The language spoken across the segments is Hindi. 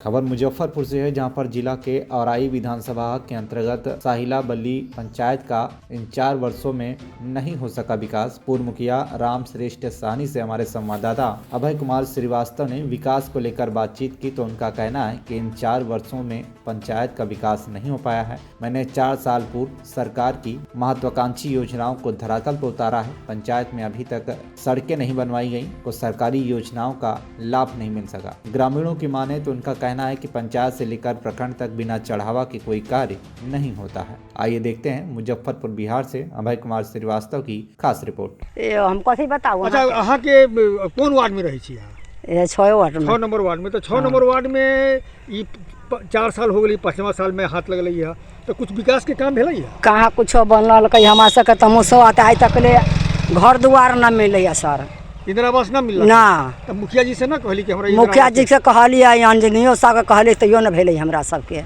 खबर मुजफ्फरपुर से है, जहां पर जिला के औराई विधानसभा के अंतर्गत साहिला बल्ली पंचायत का इन 4 वर्षों में नहीं हो सका विकास। पूर्व मुखिया राम श्रेष्ठ साहनी से हमारे संवाददाता अभय कुमार श्रीवास्तव ने विकास को लेकर बातचीत की तो उनका कहना है कि इन 4 वर्षों में पंचायत का विकास नहीं हो पाया है। मैंने 4 साल पूर्व सरकार की महत्वाकांक्षी योजनाओं को धरातल पर उतारा है। पंचायत में अभी तक सड़कें नहीं बनवाई गई, को सरकारी योजनाओं का लाभ नहीं मिल सका। ग्रामीणों की माने तो उनका कहना है कि पंचायत से लेकर प्रखंड तक बिना चढ़ावा के कोई कार्य नहीं होता है। आइए देखते हैं मुजफ्फरपुर बिहार से अभय कुमार श्रीवास्तव की खास रिपोर्ट। हम कथी बताऊ। अच्छा, अहाँ के कौन वार्ड में रही छी? 6 वार्ड में। 6 नंबर वार्ड में। तो 6 नंबर वार्ड में ई 4 साल हो गई, 5वां साल में हाथ लगल है, तो कुछ विकास के काम भेल है? कहाँ कुछो बनल कहीं हमारा सबके तमोसो आता है तक ले घर दुआर न मिले है सर। इंदिरा आवास ना मिल ना। तो मुखिया जी से ना कहली कि हमरा मुखिया जी से कहली अंजनियो साहब कहली तैयो न भेले हमरा सबके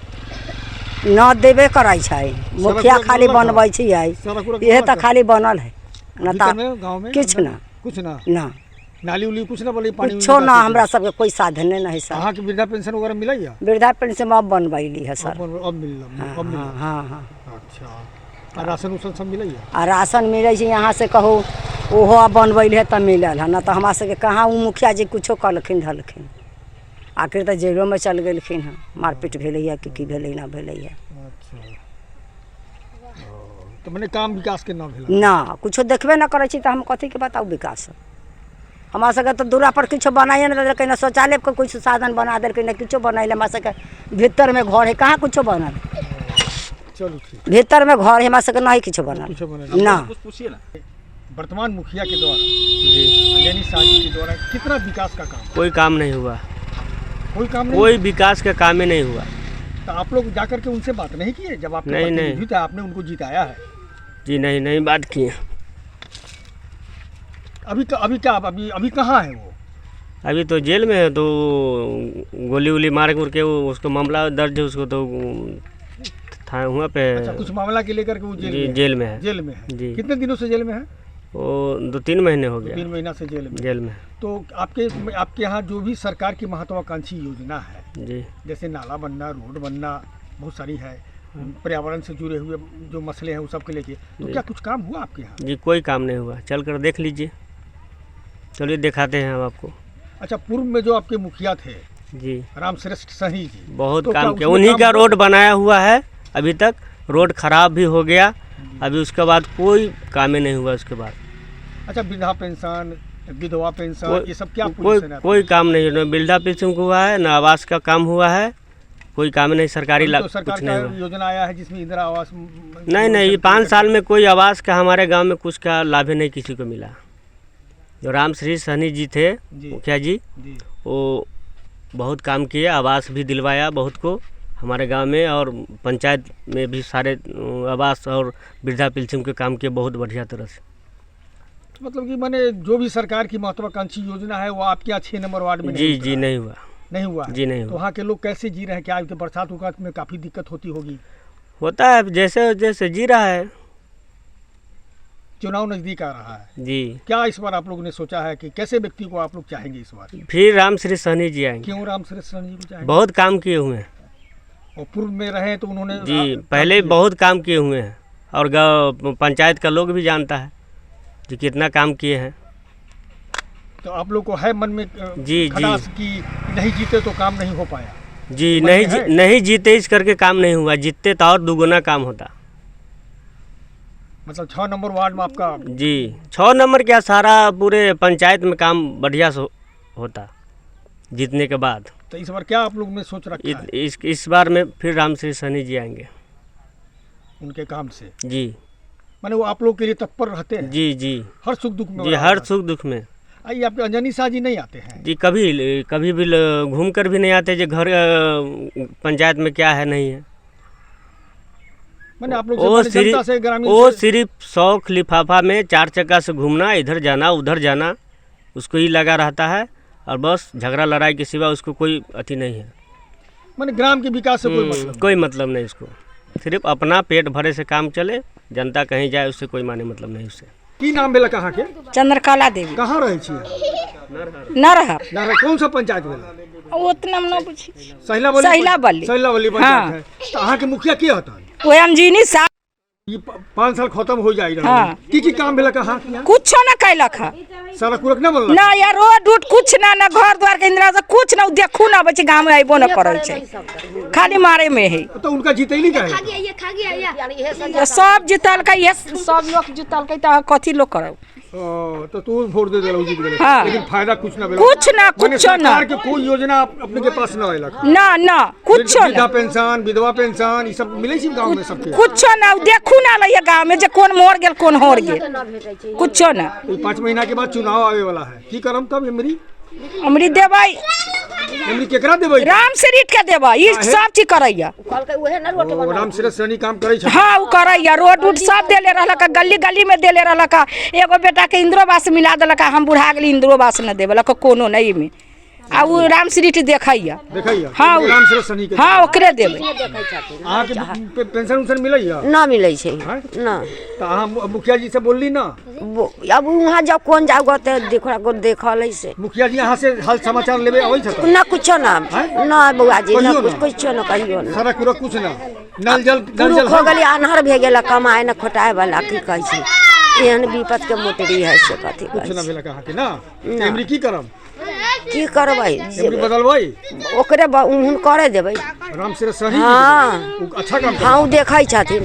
न देबे करे छै। मुखिया खाली बनबै छै, ये तो खाली बनल है न गांव में किछ ना कुछ ना ना नाली उली कुछ ना बोले पानी कुछो ना हमरा सबके कोई साधन नहीं है सर। अहाँ के वृद्धा पेंशन वगैरह मिलै है? वृद्धा पेंशन अब बनबैली है सर। अब मिल। हाँ हाँ। अच्छा, राशन उसन सब मिलै है? आ राशन मिले छै यहाँ से कहू ओहो अब बनबैल है तब मिलल है, न तो हमरा सबके कहाँ वो मुखिया जी कुछो कहलखिन धलखिन। आखिर तो जेलों में चल गेलखिन है, मारपीट भेलै है कि भेलै ना भेलै है। तो मैंने काम विकास के ना भेल ना कुछो देखबे ना करे छी तो हम कथी के बताऊ विकास। हमरा सबके तो दूरा पर कुछो बनाइए ना देलकै, ना शौचालय के कुछ साधन बना देलकै, ना कुछो बनैले। हमरा सबके भीतर में घर है, कहाँ कुछो बनल। चलो ठीक, भीतर में घर है, हमरा सबके नहीं कुछो बनल ना। पूछिए ना, वर्तमान मुखिया के द्वारा अंजनी साहनी के द्वारा कितना विकास का काम? कोई काम नहीं हुआ, कोई काम नहीं, कोई विकास का काम ही नहीं हुआ। तो आप लोग जाकर के उनसे बात नहीं किए जब आप नहीं था, आपने उनको जिताया है? जी नहीं बात किए। अभी कहाँ है वो? अभी तो जेल में है, तो गोली उली मार के वो उसको मामला दर्ज है, उसको तो था वहाँ पे। अच्छा, कुछ मामला के लेकर के वो जेल में है। जेल में है जी। कितने दिनों से जेल में है? वो 2-3 महीने हो गया। 3 महीना से जेल में। तो आपके यहाँ जो भी सरकार की महत्वाकांक्षी योजना है जी, जैसे नाला बनना, रोड बनना, बहुत सारी है, पर्यावरण से जुड़े हुए जो मसले हैं वो सब के लेके, तो क्या कुछ काम हुआ आपके यहाँ? जी कोई काम नहीं हुआ, चल कर देख लीजिए। चलिए दिखाते हैं हम आपको। अच्छा, पूर्व में जो आपके मुखिया थे जी राम श्रेष्ठ साहनी जी, बहुत तो काम किया, उन्हीं का रोड बनाया हुआ है। अभी तक रोड खराब भी हो गया, अभी उसके बाद कोई काम ही नहीं हुआ उसके बाद। अच्छा, वृद्धा पेंशन, विधवा पेंशन, ये सब क्या कोई काम नहीं है? वृद्धा पेंशन हुआ है, ना आवास का काम हुआ है, कोई काम नहीं। सरकारी तो सरकार का योजना आया है जिसमें इंदिरा आवास नहीं 5 साल में कोई आवास का हमारे गांव में कुछ का लाभ ही नहीं किसी को मिला। जो राम श्री साहनी जी थे मुखिया जी, वो बहुत काम किए, आवास भी दिलवाया बहुत को हमारे गांव में, और पंचायत में भी सारे आवास और वृद्धा पेंशन के काम किए बहुत बढ़िया तरह से। मतलब कि मैंने जो भी सरकार की महत्वाकांक्षी योजना है वो आपके यहाँ 6 नंबर वार्ड में जी नहीं हुआ जी नहीं तो हुआ। वहाँ के लोग कैसे जी रहे हैं? क्या बरसात उरसात में काफ़ी दिक्कत होती होगी? होता है, जैसे जी रहा है। चुनाव नज़दीक आ रहा है जी। क्या इस बार आप लोगों ने सोचा है कि कैसे व्यक्ति को आप लोग चाहेंगे इस बार? फिर राम श्री साहनी जी आएंगे। क्यों राम श्री साहनी जी को चाहेंगे? बहुत काम किए हुए हैं, और पूर्व में रहे तो उन्होंने जी पहले बहुत काम किए हुए हैं, और पंचायत का लोग भी जानता है कि कितना काम किए हैं। तो आप लोग को है मन में जी खटास कि नहीं जीते तो काम नहीं हो पाया? जी नहीं जीते इस करके काम नहीं हुआ, जीतते तो और दुगुना काम होता। मतलब 6 नंबर वार्ड में आपका जी 6 नंबर क्या, सारा पूरे पंचायत में काम बढ़िया से होता जीतने के बाद। तो इस बार क्या आप लोग ने सोच रखा है? इस बार में फिर राम श्री साहनी जी आएंगे उनके काम से। जी माने वो आप लोग के लिए तत्पर रहते हैं? जी हर सुख दुख में? जी हर सुख दुख में। आइए, आपके अंजनी शाह जी नहीं आते हैं? जी कभी भी घूम कर भी नहीं आते, जो घर पंचायत में क्या है नहीं है। मैंने आप लोग वो सिर्फ शौक लिफाफा में 4 चक्का से घूमना, इधर जाना उधर जाना, उसको ही लगा रहता है, और बस झगड़ा लड़ाई के सिवा उसको कोई अति नहीं है। मैंने ग्राम के विकास से कोई मतलब नहीं उसको, सिर्फ अपना पेट भरे से काम चले, जनता कहीं जाए उससे कोई माने मतलब नहीं उससे। की नाम भेला कहाँ के? चंद्रकला देवी। कहाँ रहे छी? नरहर। कौन सा पंचायत भेला? उतना हम न पूछी। सहिला बल्ली। सहिला बल्ली। सहिला बल्ली पंचायत है। तो अहाँ के मुखिया के होता? वो अंजीनी साहब। ये 5 साल खत्म हो जाए। हाँ। की काम भेला कहाँ? कुछ न कैलक है। सड़क उड़क न बनल? ना यार रोड उड कुछ ना घर द्वार के इंदिरा से कुछ ना देखू ना बच्चे गाँव में आइबो न करे छे, खाली मारे में है। तो उनका जीतैली का है? सब जीतल के ये सब लोग जीतल के तो कथी लोग करौ। तो तू वोट दे देला जीत गेले। हाँ। लेकिन फायदा कुछ ना भेला। कुछ ना कुछ ना। सरकार के कोई योजना अपने के पास न आइला? ना कुछ वृद्धा ना। पेंशन, विधवा पेंशन ई सब मिलै छै गांव में सबके? कुछ ना देखू ना लइया गाँव में जे कौन मोर गेल कौन होर गेल, कुछ ना। 5 महीना के बाद चुनाव आवे वाला है, की करम तब? हमरी देबै केकरा देबै? राम शरीफ के देबै, ई सब चीज करैया। राम शरीफ सैनी काम करै छै। हाँ वो करैया, रोड उड सब देले रहलक, गली गली में देले रहलक। एगो बेटा के इंद्रोवास मिला देलक, हम बुढ़ा गेली इंद्रोवास न देवलक कोनो नहीं में। आ वो राम शरीफ देखैया। हाँ राम शरीफ सैनी के। हाँ ओकरे देबै। अहाँ के पेंशन उंशन मिलैया? ना मिलै छै ना। तो अहाँ मुखिया जी से बोलली ना? अब वहाँ जब कौन जाओ तो देखल से मुखिया जी यहाँ से हाल समाचार लेबे आबै छथि? ना कुछो ना बउआ जी ना कुछ ना कहियो ना। सड़क उड़क कुछ ना? नल जल हो गेली अनहर भे गेला, कमाए ना खोटाए वाला की कहै छै, एहन विपत के मोटरी है से कथी कुछ ना भेला कहाँ के ना? एमरी की करम? की करबै? एमरी बदलबै? ओकरे उहुन करे देबै। राम शरीफ सैनी। हाँ अच्छा काम। हाँ देखै छथिन।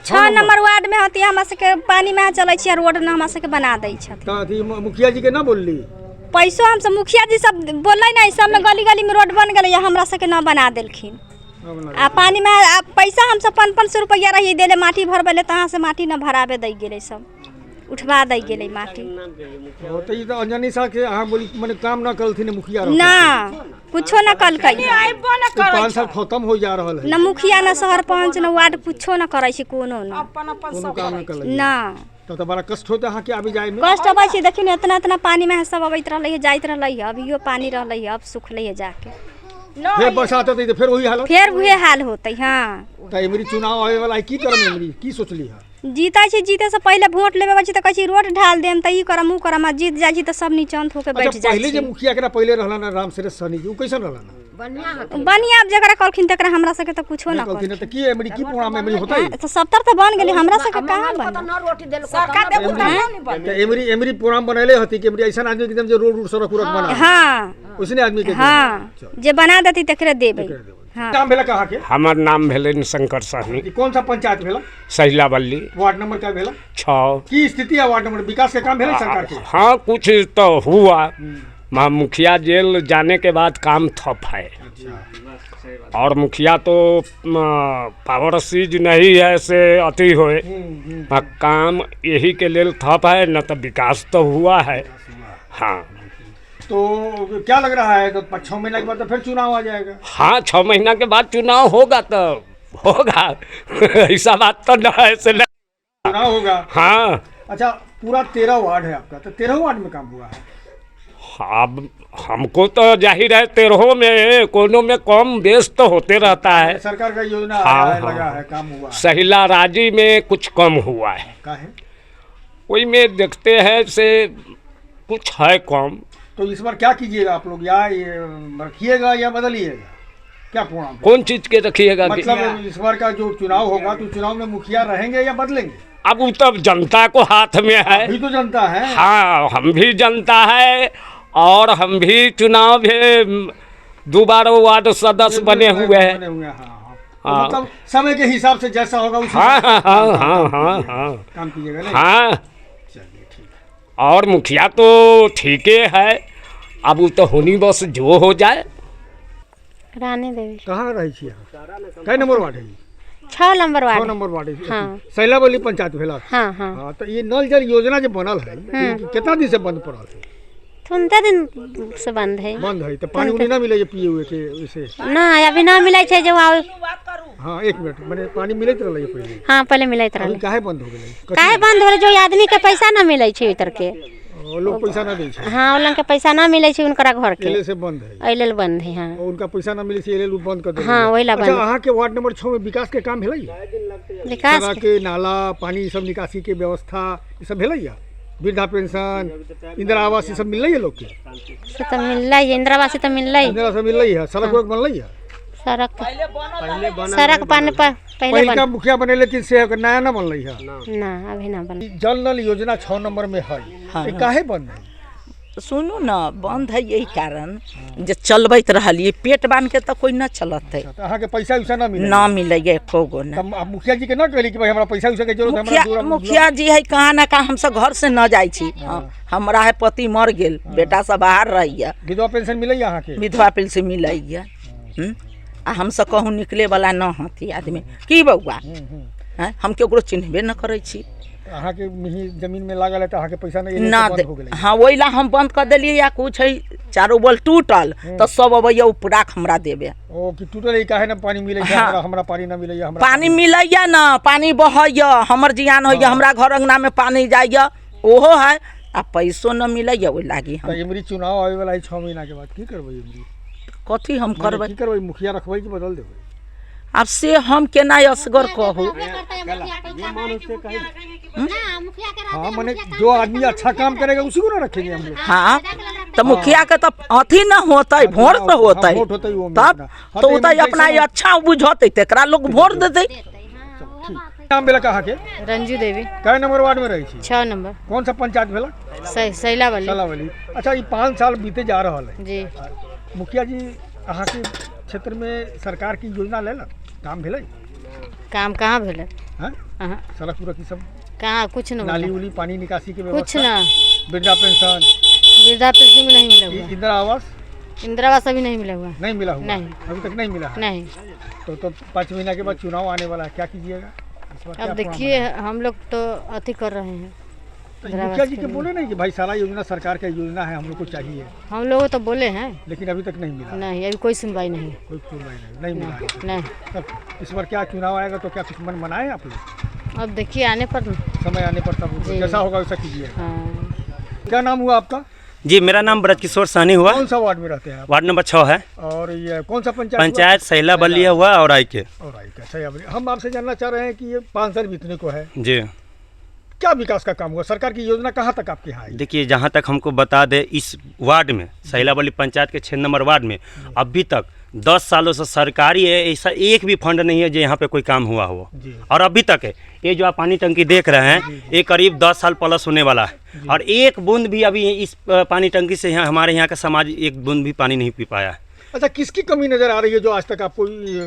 6 नंबर वार्ड में होती हमरा सबके पानी में चलै छी, रोड न हमरा सबके बना दै छथिन। त अथी मुखिया जी के ना बोलली? पैसो हम सब मुखिया जी सब बोलै नहीं, सब में गली गली में रोड बन गेलै, हमरा सबके न बना देलखिन। आ पानी में पैसा हम सब 500 रुपया रही देले, माटी भरबेले तहाँ से माटी न भराबे दै गेलै, सब उठवा दै गेलै माटी। तो ई तो अंजनी सा के अहाँ बोली माने काम ना करलथिन मुखिया? ना कुछो न कलकै। 5 साल खत्म हो जा रहल है। न मुखिया न शहर पंच न वार्ड कुछो न करै छै, कोनो न कोनो काम ना करलै ना। तब तो बड़ा कष्ट होता है कि आबी जाए में? कष्ट अबै छै, देखिन इतना इतना पानी में सब अबैत रहलै है, जाइत रहलै है, अभियो पानी रहलै है, अब सुखलै है जाके। फिर बरसात होते तो फिर वही हाल? फिर वही हाल होते। हाँ तो एमरी चुनाव आवे वाला है, की करम एमरी? की सोचली है? जीता छै, जीते से पहले वोट लेबे छै त कहै छै रोड ढाल देम त ई करम उ करम, जीत जाइ छै त सब निचंत होके बैठ जाइ पहले छै। जे मुखिया के पहले रहला ना राम शरीफ सैनी जी, उ कैसन रहला ना? बढ़िया। अब जकरा कहलखिन तकरा हमरा सके त कुछो ना कहलथिन कहलखिन। त की एमरी की प्रोग्राम एमरी होतै? तो 70 त बन गेलै, हमरा सके कहां बन? तो एमरी प्रोग्राम बनैले हती कि एमरी ऐसा आदमी एकदम जो रोड सड़क उड़क बना? हां उसने आदमी के हां जे बना देती तकरे देबै। हां नाम भेला कहाँ के? हमार नाम भेलै शंकर सहनी। कौन सा पंचायत भेला? सहिला बल्ली। वार्ड नंबर क्या भेला? 6। की स्थिति है वार्ड नंबर? विकास के काम भेला सरकार के? हाँ कुछ तो हुआ, मुखिया जेल जाने के बाद काम ठप है। और मुखिया तो पावर सीज नहीं है से अति होए, काम यही के लेल ठप है, न तो विकास तो हुआ है। हाँ तो क्या लग रहा है? तो 6 महीना के बाद तो फिर चुनाव आ जाएगा? हाँ 6 महीना के बाद चुनाव होगा तो होगा ऐसा बात तो न है से चुनाव होगा। हाँ अच्छा पूरा 13 वार्ड है आपका, तो 13 वार्ड में काम हुआ है? अब हमको तो जाहिर है 13 में कोनो में कम बेस तो होते रहता है। सरकार का योजना हाँ, आया है, हाँ, लगा है, काम हुआ है। सहिला राजी में कुछ कम हुआ है, का है? वही में देखते हैं से कुछ है कम। तो इस बार क्या कीजिएगा आप लोग? या ये रखिएगा या बदलिएगा? क्या प्रोग्राम? कौन चीज के रखिएगा? मतलब इस बार का जो चुनाव होगा तो चुनाव में मुखिया रहेंगे या बदलेंगे? अब वो तब जनता को हाथ में है। अभी तो जनता है। हाँ हम भी जनता है, और हम भी चुनाव में 2 बार वार्ड सदस्य बने हुए हैं। तो मतलब समय के हिसाब से जैसा होगा उसी हाँ हाँ हाँ हाँ हाँ हाँ काम कीजिएगा नहीं? हाँ। चलिए ठीक। और मुखिया तो ठीक है, अब वो तो होनी बस जो हो जाए। रानी देवी। कहाँ रही छी? कै नंबर वार्ड है? 6 नंबर वार्ड। 6 नंबर वार्ड है। हाँ। सैला बल्ली पंचायत भेला? हाँ हाँ। हाँ तो ये नल जल योजना जो बनल है कितना दिन से बंद पड़ल है? तुनते दिन से बंद है। बंद है तो पानी उनी ना मिले ये पिए हुए के वैसे? ना अभी ना मिलै छै जो आउ। हाँ 1 मिनट, मैंने पानी मिलत रहले पहले? हाँ पहले मिलैत रहले। काहे बंद हो गेलै? काहे बंद हो जो आदमी के पैसा ना मिलै छै इतर के, वो लोग पैसा ना दे छै। हाँ उनके पैसा ना मिले छै उनकरा घर के एले से बंद है। अइलेल बंद है। हाँ और उनका पैसा ना मिले छै एले बंद कर दे। हाँ वही ला अच्छा बंद। अहाँ के वार्ड नंबर 6 में विकास के काम भेलै? विकास सड़क के नाला पानी सब निकासी के व्यवस्था ई सब भेलै? वृद्धा पेंशन इंदिरा आवास ई सब मिललै है लोग के? से तो मिललै है, इंदिरा आवास से तो मिललै है। इंदिरा से मिललै है। सड़क वर्क बनलै है? सड़क पानी पर पहले पहिलका बन मुखिया बने लेकिन से नया ना बनलै है। ना अभी ना बन। जल नल योजना 6 नंबर में है। हाँ, काहे बंद है? सुनू ना बंद है यही कारण जे चलबैत रहलिए पेट बांध के तो कोई ना चलत है। अहाँ के पैसा उसा ना मिले? ना मिले एको गो ना। तब मुखिया जी के ना कहली कि भाई हमरा पैसा उसा के जरूरत है? मुखिया जी है कहाँ ना कहाँ हम सब घर से न जाय छी। हमरा है पति मर गेल, बेटा सब बाहर रहिए। विधवा पेंशन मिलै अहाँ के? विधवा पेंशन मिलैया। आ हम सब कहूँ निकले वाला न हती आदमी की बउआ हम केकरो चिन्हबे न करे छी। अहाँ के जमीन में लागल है तो अहाँ के पैसा नहीं ना बंद हो गेलै? हाँ वही ला हम बंद कर दिलिए या कुछ है चारों बल टूटल तो सब अबैया उपराख हमरा देवे। ओ कि टूटल है काहे ना पानी मिलै छै? हाँ। हमरा पानी ना मिलै? हमरा पानी मिलैया ना, पानी बहैया, हमर जियान होइया, हमरा घर अंगना में पानी जाइया ओहो है आ पैसो न मिलैया ओहि लागी। तो इमरी चुनाव आवे वाला है 6 महीना के बाद की करबै? इमरी कथी हम करबै? की करबै? मुखिया रखबै कि बदल देबै? अब से हम केना असगर कहू। हाँ माने जो आदमी अच्छा काम करेगा उसी को ना रखेंगे हम लोग। हाँ तो मुखिया के तो अथी न होतै, वोट तो होतै तब तो होतै अपना अच्छा बुझतै तेकरा लोग वोट देतै। नाम भेला कहाँ के? रंजू देवी कै नंबर वार्ड में रही छी? 6 नंबर। कौन सा पंचायत भेला? सैलावली। सलावली। अच्छा ये 5 साल बीते जा रहा है जी। मुखिया जी अहाँ के क्षेत्र में सरकार की योजना लेलक काम भेलै? काम कहाँ भेलै? हाँ सड़क पूरा की सब कहाँ कुछ न नाली उली पानी निकासी के कुछ व्यवस्था? ना। वृद्धा पेंशन वृद्धा पेंशन भी नहीं मिला हुआ। इंदिरा आवास इंदिरा आवास अभी नहीं मिला हुआ। नहीं मिला हुआ? नहीं अभी तक नहीं मिला है? नहीं। तो 5 महीना के बाद चुनाव आने वाला है, क्या कीजिएगा? इस बार क्या अब देखिए हम लोग तो अति कर रहे हैं। तो मुखिया जी के बोले नहीं कि भाई सारा योजना सरकार का योजना है हम लोग को चाहिए? हम लोग तो बोले हैं लेकिन अभी तक नहीं मिला? नहीं अभी कोई सुनवाई नहीं। कोई सुनवाई नहीं मिला है। नहीं। तब इस बार क्या चुनाव आएगा तो क्या कुछ मन बनाए आप लोग? अब देखिए आने पर समय आने पर तब जी। जैसा होगा वैसा कीजिएगा। हाँ। क्या नाम हुआ आपका? जी मेरा नाम ब्रजकिशोर सहनी हुआ। कौन सा वार्ड में रहते हैं आप? वार्ड नंबर 6 है। और ये कौन सा पंचायत? पंचायत सैला बलिया हुआ और आई के। और आई का सही। हम आपसे जानना चाह रहे हैं कि ये 5 साल बीतने को है, जी क्या विकास का काम हुआ? सरकार की योजना कहाँ तक आपके यहाँ आई? देखिए जहाँ तक हमको बता दे इस वार्ड में सैला बली पंचायत के 6 नंबर वार्ड में अभी तक 10 सालों से सरकारी है ऐसा एक भी फंड नहीं है जो यहाँ पे कोई काम हुआ हो। और अभी तक है ये जो आप पानी टंकी देख रहे हैं ये करीब 10 साल प्लस होने वाला है और एक बूंद भी अभी इस पानी टंकी से यहाँ हमारे यहाँ का समाज एक बूंद भी पानी नहीं पी पाया। अच्छा किसकी कमी नजर आ रही है जो आज तक आपको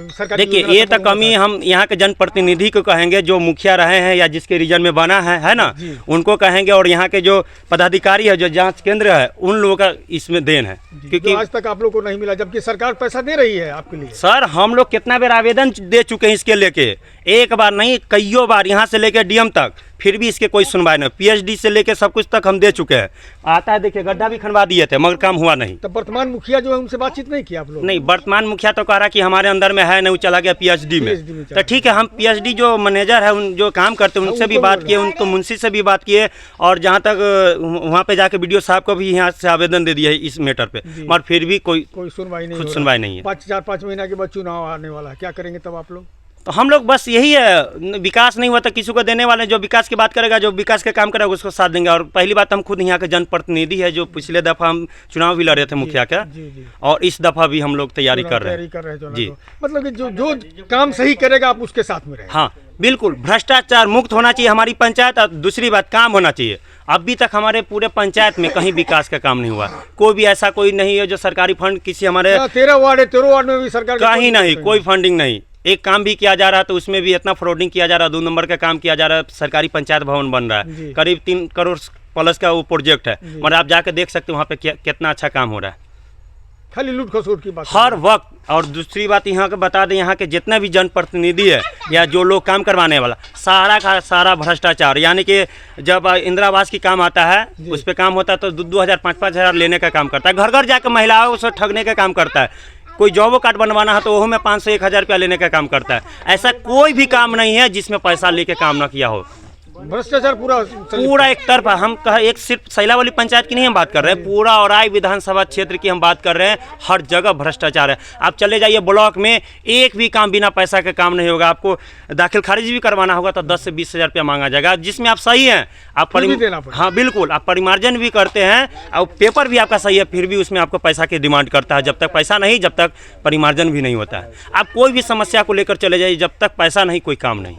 सरकारी? देखिए ये तो कमी हम यहाँ के जनप्रतिनिधि को कहेंगे जो मुखिया रहे हैं या जिसके रीजन में बना है ना उनको कहेंगे और यहाँ के जो पदाधिकारी है जो जांच केंद्र है उन लोगों का इसमें देन है क्योंकि आज तक आप लोग को नहीं मिला जबकि सरकार पैसा दे रही है आपके लिए। सर हम लोग कितना बार आवेदन दे चुके हैं इसके लेके, एक बार नहीं कईयों बार यहाँ से लेके डीएम तक, फिर भी इसके कोई सुनवाई नहीं। पीएचडी से लेके सब कुछ तक हम दे चुके हैं। आता है देखिए गड्ढा भी खनवा दिए थे मगर काम हुआ नहीं। तो वर्तमान मुखिया जो है उनसे बातचीत नहीं किया आप लोग? नहीं वर्तमान मुखिया तो कह रहा कि हमारे अंदर में है नहीं, वो चला गया पीएचडी में। तो ठीक है हम पीएचडी जो मैनेजर है उन जो काम करते हैं उनसे भी बात किए, उनको मुंशी से भी बात किए और जहाँ तक वहाँ पे जाके बीडीओ साहब को भी यहाँ से आवेदन दे दिया है इस मैटर पे मगर फिर भी कोई सुनवाई नहीं, खुद सुनवाई नहीं है। 4-5 महीना के बाद चुनाव आने वाला है, क्या करेंगे तब आप लोग? तो हम लोग बस यही है विकास नहीं हुआ तो किसी को देने वाले जो विकास की बात करेगा जो विकास के काम करेगा उसको साथ देंगे। और पहली बात हम खुद यहाँ के जनप्रतिनिधि है जो पिछले दफ़ा हम चुनाव भी लड़े थे मुखिया का और इस दफ़ा भी हम लोग तैयारी कर रहे हैं जी। मतलब कि जो काम सही करेगा आप उसके साथ में रहें। हाँ बिल्कुल भ्रष्टाचार मुक्त होना चाहिए हमारी पंचायत और दूसरी बात काम होना चाहिए। अभी तक हमारे पूरे पंचायत में कहीं विकास का काम नहीं हुआ, कोई भी ऐसा कोई नहीं है जो सरकारी फंड किसी हमारे 13 वार्ड में भी सरकार कहीं नहीं कोई फंडिंग नहीं। एक काम भी किया जा रहा है तो उसमें भी इतना फ्रॉडिंग किया जा रहा है, 2 नंबर का काम किया जा रहा है। सरकारी पंचायत भवन बन रहा है करीब 3 करोड़ प्लस का वो प्रोजेक्ट है मगर आप जाकर देख सकते हो वहाँ पे कितना अच्छा काम हो रहा है। खाली लूट खसोट की बात हर वक्त। और दूसरी बात यहाँ के बता दें यहाँ के जितना भी जनप्रतिनिधि है या जो लोग काम करवाने वाला सारा का सारा भ्रष्टाचार, यानी कि जब इंदिरा आवास की काम आता है उस पर काम होता है तो 2,000 5,000 लेने का काम करता है, घर घर जाकर महिलाओं से ठगने का काम करता है। कोई जॉब कार्ड बनवाना है तो वो में 500-1,000 रुपया लेने का काम करता है। ऐसा कोई भी काम नहीं है जिसमें पैसा लेके काम ना किया हो। भ्रष्टाचार पूरा एक तरफा। हम कहा एक सिर्फ सैलावली पंचायत की नहीं हम बात कर रहे हैं, पूरा औराई विधानसभा क्षेत्र की हम बात कर रहे हैं। हर जगह भ्रष्टाचार है। आप चले जाइए ब्लॉक में, एक भी काम बिना पैसा के काम नहीं होगा। आपको दाखिल खारिज भी करवाना होगा तो 10 से 20 हज़ार रुपया मांगा जाएगा, जिसमें आप सही हैं, आप हाँ बिल्कुल, आप परिमार्जन भी करते हैं और पेपर भी आपका सही है, फिर भी उसमें आपको पैसा की डिमांड करता है। जब तक पैसा नहीं, जब तक परिमार्जन भी नहीं होता है। आप कोई भी समस्या को लेकर चले जाइए, जब तक पैसा नहीं कोई काम नहीं।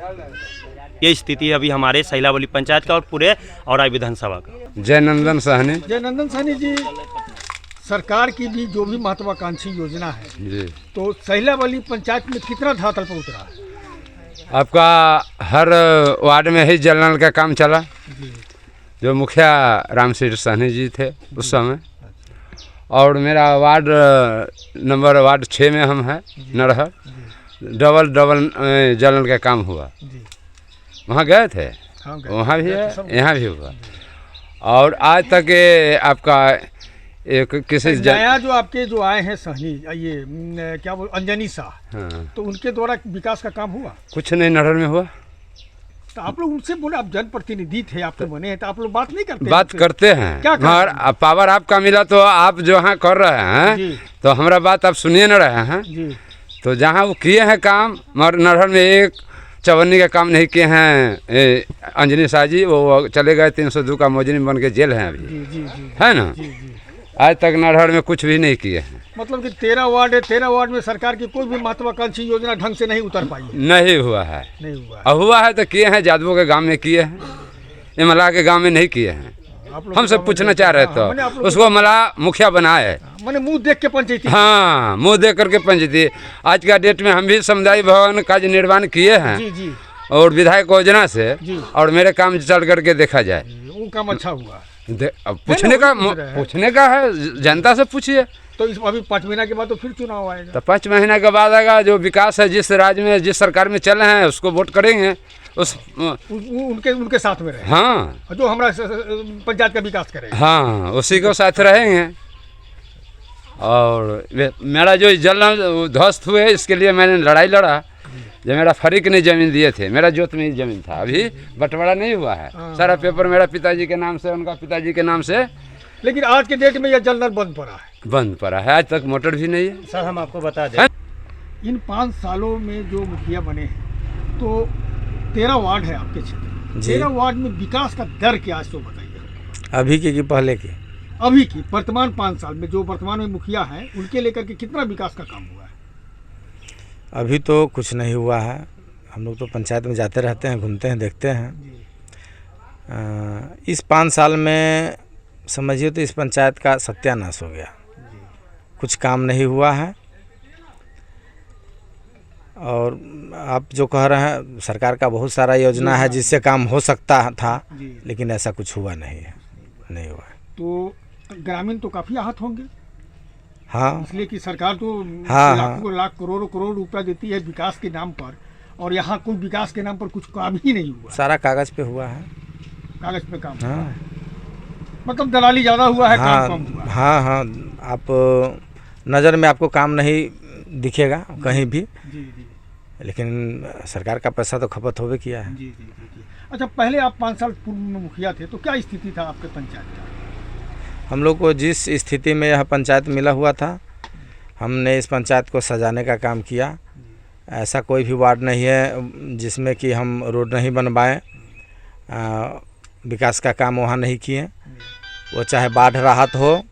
ये स्थिति है अभी हमारे सैलावली पंचायत का और पूरे औराई विधानसभा का। जयनंदन सहनी जी, सरकार की भी जो भी महत्वाकांक्षी योजना है जी, तो सैलावली पंचायत में कितना धरातल पर उतरा है? आपका हर वार्ड में ही जल नल का काम चला। जो मुखिया रामश्री सहनी जी थे उस समय, और मेरा वार्ड वार्ड 6 में हम हैं नरहर, डबल जल नल का काम हुआ। वहाँ गए थे, वहाँ भी है, यहाँ भी हुआ। और आज तक आपका एक किसी नया जो आपके जो आए हैं सहनी, ये क्या बोल अंजनी शाह, हाँ, तो उनके द्वारा विकास का काम हुआ? कुछ नहीं नरहर में हुआ। तो आप लोग उनसे बोले, आप जनप्रतिनिधि थे, आप तो बने हैं, तो आप लोग बात नहीं करते? बात करते हैं, क्या मगर पावर आपका मिला तो आप जो हाँ कर रहे हैं, तो हमारा बात आप सुनिए न रहे हैं। तो जहाँ वो किए हैं काम, मगर नरहर में एक चवन्नी का काम नहीं किए हैं अंजनी शाह जी। वो चले गए, 302 का मुजरिम बन के जेल हैं अभी, है ना। आज तक नरहर में कुछ भी नहीं किए हैं। मतलब कि 13 वार्ड है, 13 वार्ड में सरकार की कोई भी महत्वाकांक्षी योजना ढंग से नहीं उतर पाई? नहीं हुआ है। नहीं हुआ। अब हुआ है तो किए हैं, जादवों के गांव में किए हैं, इमला के गांव में नहीं किए हैं। हम सब पूछना चाह रहे तो उसको मला मुखिया बनाए, मैंने मुंह देख के पंचायती। हाँ, मुंह देख करके पंचायती। आज का डेट में हम भी समुदाय भवन का निर्माण किए हैं और विधायक योजना से, और मेरे काम चल करके देखा जाए वो काम अच्छा हुआ। अब पूछने का है, जनता से पूछिए। तो इस अभी 5 महीना के बाद तो फिर चुनाव आएगा, तो 5 महीना के बाद आएगा। जो विकास है, जिस राज्य में जिस सरकार में चल रहे हैं उसको वोट करेंगे, उस उनके साथ में रहे। हाँ, जो हमारा पंचायत का विकास करेगा, हाँ, उसी को साथ रहेंगे। और मेरा जो जल ध्वस्त हुए, इसके लिए मैंने लड़ाई लड़ा। जब मेरा फरीक ने ज़मीन दिए थे, मेरा जोत में ही ज़मीन था, अभी बंटवारा नहीं हुआ है। सारा पेपर मेरा पिताजी के नाम से, उनका पिताजी के नाम से। लेकिन आज के डेट में यह जल नल बंद पड़ा है। बंद पड़ा है, आज तक मोटर भी नहीं है। सर हम आपको बता दें, इन 5 सालों में जो मुखिया बने हैं, तो 13 वार्ड है आपके क्षेत्र। 13 वार्ड में विकास का दर क्या है, तो बताइए। अभी की पहले की? अभी की वर्तमान 5 साल में जो वर्तमान में मुखिया हैं, उनके लेकर के कितना विकास का काम हुआ है? अभी तो कुछ नहीं हुआ है। हम लोग तो पंचायत में जाते रहते हैं, घूमते हैं, देखते हैं। इस 5 साल में समझिए तो इस पंचायत का सत्यानाश हो गया। कुछ काम नहीं हुआ है। और आप जो कह रहे हैं, सरकार का बहुत सारा योजना है जिससे काम हो सकता था, लेकिन ऐसा कुछ हुआ नहीं है, नहीं हुआ। तो ग्रामीण तो काफ़ी आहत होंगे। हाँ, इसलिए कि सरकार तो हाँ, लाख करोड़ रुपया देती है विकास के नाम पर, और यहाँ कोई विकास के नाम पर कुछ काम ही नहीं हुआ। सारा कागज पे हुआ है, कागज पे काम। हाँ, मतलब दलाली ज़्यादा हुआ है, हाँ, काम कम हुआ। हाँ, हाँ, आप नज़र में आपको काम नहीं दिखेगा कहीं भी, लेकिन सरकार का पैसा तो खपत होवे किया है। जी। अच्छा, पहले आप 5 साल पूर्व में मुखिया थे, तो क्या स्थिति था आपके पंचायत का? हम लोग को जिस स्थिति में यह पंचायत मिला हुआ था, हमने इस पंचायत को सजाने का काम किया। ऐसा कोई भी वार्ड नहीं है जिसमें कि हम रोड नहीं बनवाएं, विकास का काम वहाँ नहीं किए। वो चाहे बाढ़ राहत हो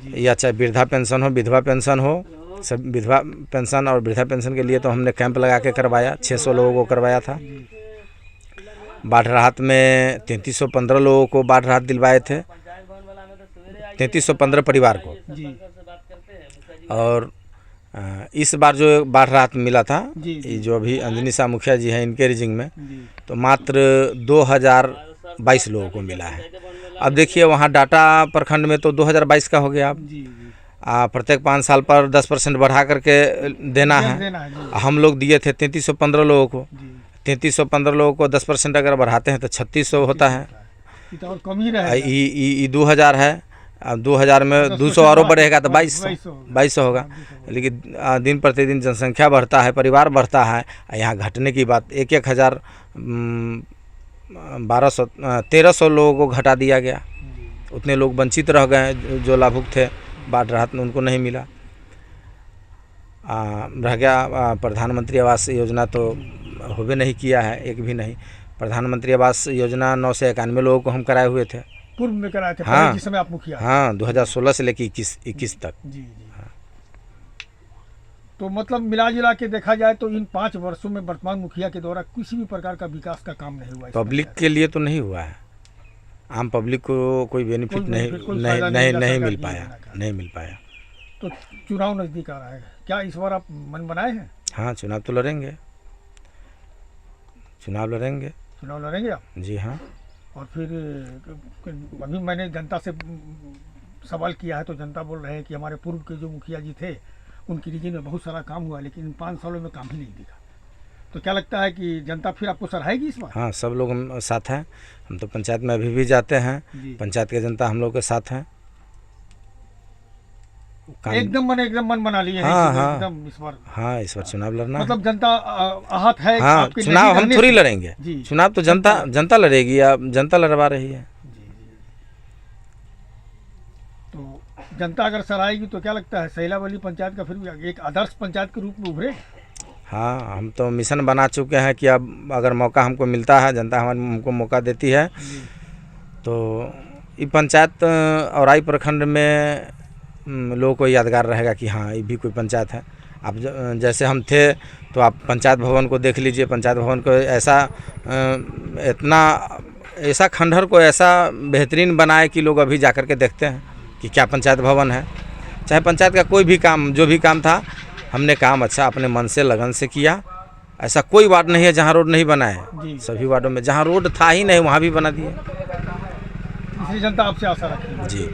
या चाहे वृद्धा पेंशन हो, विधवा पेंशन हो, सब विधवा पेंशन और वृद्धा पेंशन के लिए तो हमने कैंप लगा के करवाया। 600 लोगों को करवाया था। बाढ़ राहत में 3315 लोगों को बाढ़ राहत दिलवाए थे, 3315 परिवार को। और इस बार जो बाढ़ राहत मिला था, ये जो अभी अंजनी शाह मुखिया जी हैं, इनके रिजिंग में तो मात्र 2022 लोगों को मिला है। अब देखिए, वहाँ डाटा प्रखंड में तो 2022 का हो गया। अब प्रत्येक 5 साल पर 10% बढ़ा करके देना है। हम लोग दिए थे 3315 लोगों को। 3315 लोगों को 10% अगर बढ़ाते हैं तो 3600 होता है। ये 2000 है। अब 2000 में 200 और बढ़ेगा तो 2200 होगा। लेकिन दिन प्रतिदिन जनसंख्या बढ़ता है, परिवार बढ़ता है। यहाँ घटने की बात 1-1000 1300 लोगों को घटा दिया गया। उतने लोग वंचित रह गए जो लाभुक थे, बाढ़ राहत में उनको नहीं मिला। रह गया प्रधानमंत्री आवास योजना, तो होबे नहीं किया है, एक भी नहीं। प्रधानमंत्री आवास योजना 991 लोगों को हम कराए हुए थे, पूर्व में कराए थे। हाँ, जिस समय आप मुखिया। हाँ, 2016 से लेकर 21 तक। जी। हाँ। तो मतलब मिला जुला के देखा जाए तो इन 5 वर्षों में वर्तमान मुखिया के द्वारा किसी भी प्रकार का विकास का काम नहीं हुआ। पब्लिक के लिए तो नहीं हुआ है, आम पब्लिक को कोई बेनिफिट नहीं मिल पाया। तो चुनाव नजदीक आ रहा है, क्या इस बार आप मन बनाए हैं? हाँ, चुनाव तो लड़ेंगे, चुनाव लड़ेंगे आप? जी हाँ। और फिर अभी मैंने जनता से सवाल किया है तो जनता बोल रहे हैं कि हमारे पूर्व के जो मुखिया जी थे उनकी रीजन में बहुत सारा काम हुआ, लेकिन इन 5 सालों में काम ही नहीं दिखा। तो क्या लगता है कि जनता फिर आपको सराहेगी इस बार? हाँ, सब लोग हम साथ हैं। हम तो पंचायत में अभी भी जाते हैं, पंचायत के जनता हम लोग के साथ हैं। एकदम मन बना लिए हैं। हाँ, एकदम इस बार। हाँ, इस बार चुनाव लड़ना मतलब जनता आहत है। हाँ, चुनाव हम थोड़ी लड़ेंगे, चुनाव तो जनता लड़ेगी या जनता लड़वा रही है। तो जनता अगर सराहेगी तो क्या लगता है सहिला बल्ली पंचायत का फिर भी एक आदर्श पंचायत के रूप में उभरे? हाँ, हम तो मिशन बना चुके हैं कि अब अगर मौका हमको मिलता है, जनता हमको मौका देती है, तो ये पंचायत औराई प्रखंड में लोगों को यादगार रहेगा कि हाँ, ये भी कोई पंचायत है। आप जैसे हम थे तो आप पंचायत भवन को देख लीजिए, पंचायत भवन को ऐसा खंडहर को ऐसा बेहतरीन बनाए कि लोग अभी जाकर के देखते हैं कि क्या पंचायत भवन है। चाहे पंचायत का कोई भी काम, जो भी काम था, हमने काम अच्छा अपने मन से लगन से किया। ऐसा कोई वार्ड नहीं है जहाँ रोड नहीं बना है, सभी वार्डों में जहाँ रोड था ही नहीं वहाँ भी बना दिए। इसलिए जनता आपसे आशा रखी। जी।